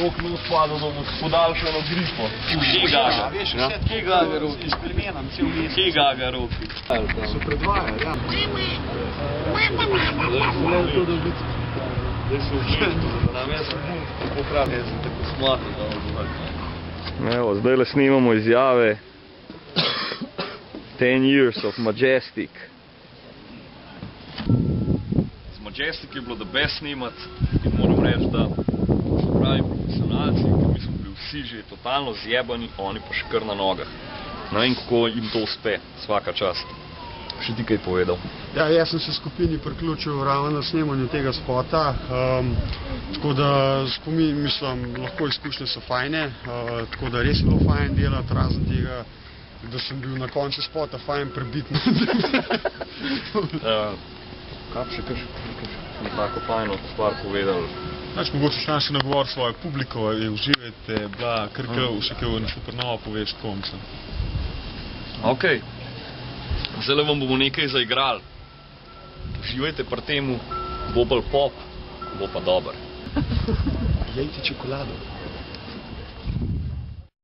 Rok mi uspadal, da bo podaljšano gripo. Kje ga Roki? Kje ga Roki? So predvajali, ja. Zdaj se včetno, nam jaz sem tako pravi, jaz sem tako smatral. Evo, zdaj le snimamo izjave 10 years of Majestic. Z Majestic je bilo the best snimat in moram reči, da pravi profesionalci, ker mi smo bili vsi že totalno zjebani, oni pa še kar na nogah. Ne vem, kako jim to uspe, svaka čast. Še ti kaj povedal? Ja, jaz sem se skupini priključil ravno na snemanju tega spota, tako da mislim, lahko izkušnje so fajne, tako da res je bilo fajn delati, razen tega, da sem bil na koncu spota fajn prebit. Kaj še tako fajno stvar povedal? Mogoče še naši nagovor svojo publiko, uživajte, bila še kaj na Supernova poveš, tako mislim. Ok. Zdaj vam bomo nekaj zaigrali. Uživajte pri temu, bo bolj pop, bo pa dober. Jejte čokolado.